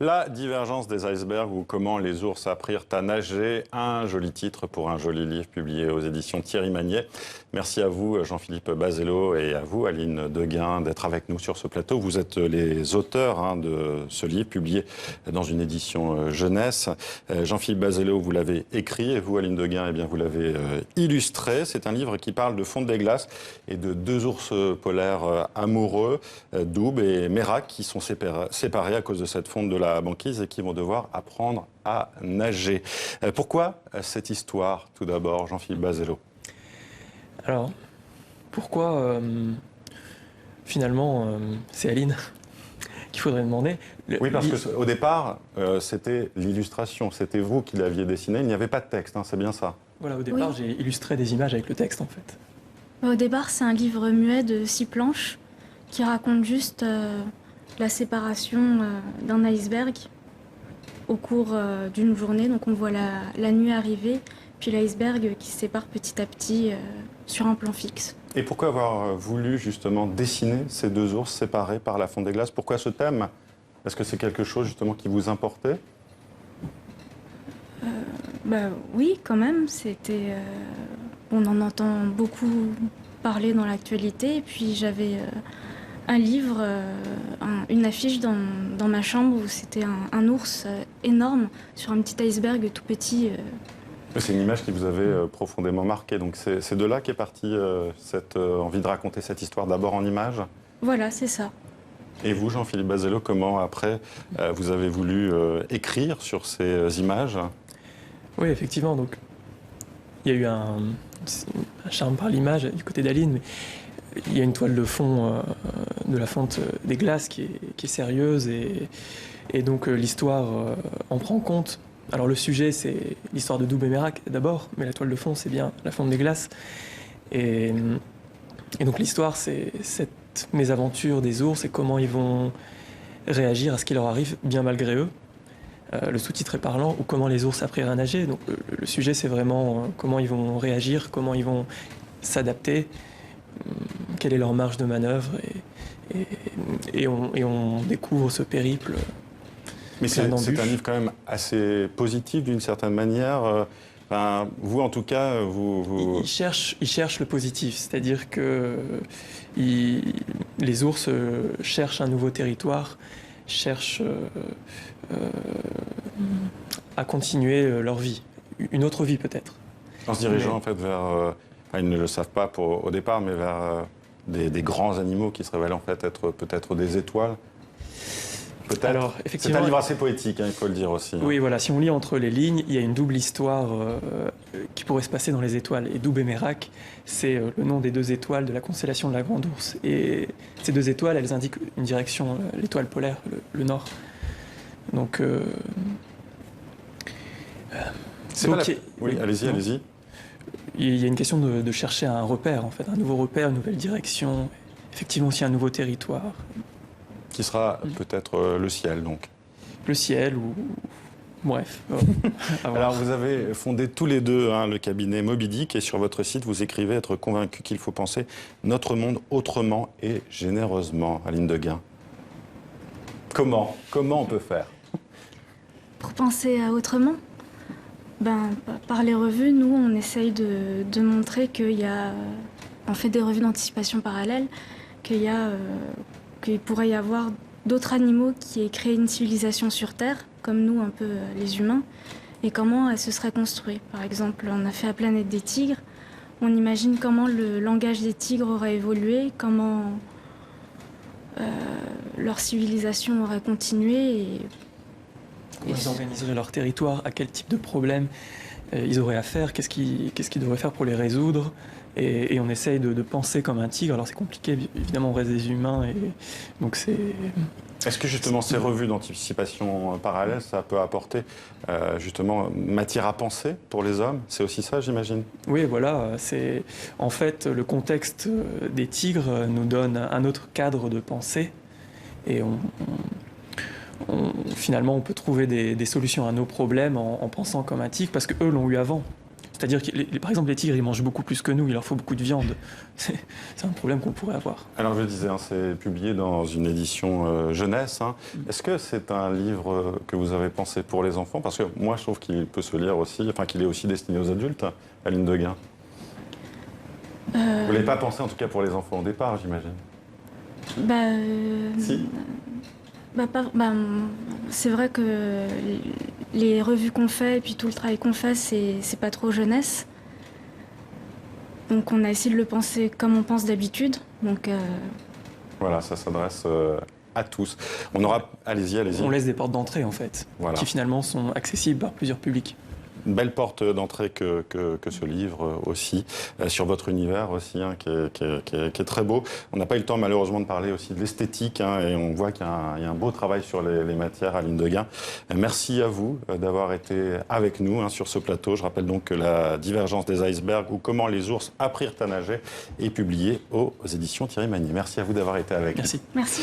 La divergence des icebergs ou comment les ours apprirent à nager, un joli titre pour un joli livre publié aux éditions Thierry Magnier. Merci à vous Jean-Philippe Bazello et à vous Aline Deguin d'être avec nous sur ce plateau. Vous êtes les auteurs de ce livre publié dans une édition jeunesse. Jean-Philippe Bazello, vous l'avez écrit et vous Aline Deguin, eh bien, vous l'avez illustré. C'est un livre qui parle de fonte des glaces et de deux ours polaires amoureux, Doub et Merak, qui sont séparés à cause de cette fonte de la banquise et qui vont devoir apprendre à nager. Pourquoi cette histoire, tout d'abord, Jean-Philippe Bazello? Alors, pourquoi finalement c'est Aline qu'il faudrait demander. Oui, parce qu'au départ, c'était l'illustration, c'était vous qui l'aviez dessiné, il n'y avait pas de texte, hein, c'est bien ça? Voilà, au départ, Oui. j'ai illustré des images avec le texte en fait. Au départ, c'est un livre muet de 6 planches qui raconte juste la séparation d'un iceberg au cours d'une journée. Donc on voit la nuit arriver, puis l'iceberg qui se sépare petit à petit sur un plan fixe. Et pourquoi avoir voulu justement dessiner ces deux ours séparés par la fonte des glaces? Pourquoi ce thème? Est-ce que c'est quelque chose justement qui vous importait? Oui, quand même. On en entend beaucoup parler dans l'actualité. Et puis j'avais un livre, une affiche dans ma chambre où c'était un ours énorme sur un petit iceberg tout petit. C'est une image qui vous avait profondément marqué. Donc c'est de là qu'est partie cette envie de raconter cette histoire d'abord en images. Voilà, c'est ça. Et vous, Jean-Philippe Bazello, comment après vous avez voulu écrire sur ces images? Oui, effectivement. Donc, il y a eu un charme par l'image du côté d'Aline, mais il y a une toile de fond de la fonte des glaces qui est sérieuse et donc l'histoire en prend compte. Alors le sujet, c'est l'histoire de Doub et Merak d'abord, mais la toile de fond, c'est bien la fonte des glaces. Et donc l'histoire, c'est cette mésaventure des ours et comment ils vont réagir à ce qui leur arrive, bien malgré eux. Le sous-titre est parlant, ou comment les ours apprirent à nager. Donc le sujet, c'est vraiment comment ils vont réagir, comment ils vont s'adapter, quelle est leur marge de manœuvre, et on découvre ce périple. Mais c'est un livre quand même assez positif d'une certaine manière. Vous, en tout cas, Il cherche le positif, c'est-à-dire que les ours cherchent un nouveau territoire, cherchent à continuer leur vie, une autre vie peut-être. En se dirigeant en fait vers, ils ne le savent pas au départ, mais vers des grands animaux qui se révèlent en fait être peut-être des étoiles. Alors, effectivement, c'est un livre assez poétique, hein, il faut le dire aussi. Oui, voilà, si on lit entre les lignes, il y a une double histoire qui pourrait se passer dans les étoiles. Et Doub et Merak, c'est le nom des deux étoiles de la constellation de la Grande Ourse. Et ces deux étoiles, elles indiquent une direction, l'étoile polaire, le nord. Donc... Oui, allez-y. Il y a une question de chercher un repère, en fait, un nouveau repère, une nouvelle direction, effectivement aussi un nouveau territoire. Qui sera peut-être le ciel, donc. Le ciel ou... Bref. Alors, vous avez fondé tous les deux le cabinet Moby Dick et sur votre site, vous écrivez être convaincu qu'il faut penser notre monde autrement et généreusement. Aline Deguin. Comment on peut faire? Pour penser à autrement, par les revues, nous, on essaye de montrer qu'il y a... On fait des revues d'anticipation parallèles, qu'il pourrait y avoir d'autres animaux qui aient créé une civilisation sur Terre, comme nous, un peu les humains, et comment elle se serait construite. Par exemple, on a fait la planète des tigres, on imagine comment le langage des tigres aurait évolué, comment leur civilisation aurait continué. Comment ils organiseraient leur territoire, à quel type de problème ils auraient à faire, qu'est-ce qu'ils devraient faire pour les résoudre. Et on essaye de penser comme un tigre. Alors c'est compliqué, évidemment, on reste des humains. Donc c'est... Est-ce que justement ces revues d'anticipation parallèle, ça peut apporter justement matière à penser pour les hommes? C'est aussi ça, j'imagine? Oui, voilà. En fait, le contexte des tigres nous donne un autre cadre de pensée. Et finalement, on peut trouver des solutions à nos problèmes en pensant comme un tigre, parce qu'eux l'ont eu avant. C'est-à-dire que, par exemple, les tigres, ils mangent beaucoup plus que nous, il leur faut beaucoup de viande. C'est un problème qu'on pourrait avoir. Alors je le disais, c'est publié dans une édition jeunesse. Est-ce que c'est un livre que vous avez pensé pour les enfants? Parce que moi, je trouve qu'il peut se lire aussi, enfin qu'il est aussi destiné aux adultes, Aline Deguin. Vous ne l'avez pas pensé, en tout cas, pour les enfants au départ, j'imagine? Si. C'est vrai que les revues qu'on fait et puis tout le travail qu'on fait, c'est pas trop jeunesse. Donc on a essayé de le penser comme on pense d'habitude. Donc Voilà, ça s'adresse à tous. On aura... Allez-y. On laisse des portes d'entrée, en fait, Voilà. qui finalement sont accessibles par plusieurs publics. Une belle porte d'entrée que ce livre aussi, sur votre univers aussi, qui est très beau. On n'a pas eu le temps malheureusement de parler aussi de l'esthétique, et on voit qu'il y a un beau travail sur les matières, Aline Deguin. Merci à vous d'avoir été avec nous sur ce plateau. Je rappelle donc que La divergence des icebergs ou Comment les ours apprirent à nager est publié aux éditions Thierry Magnier. Merci à vous d'avoir été avec nous. Merci. merci.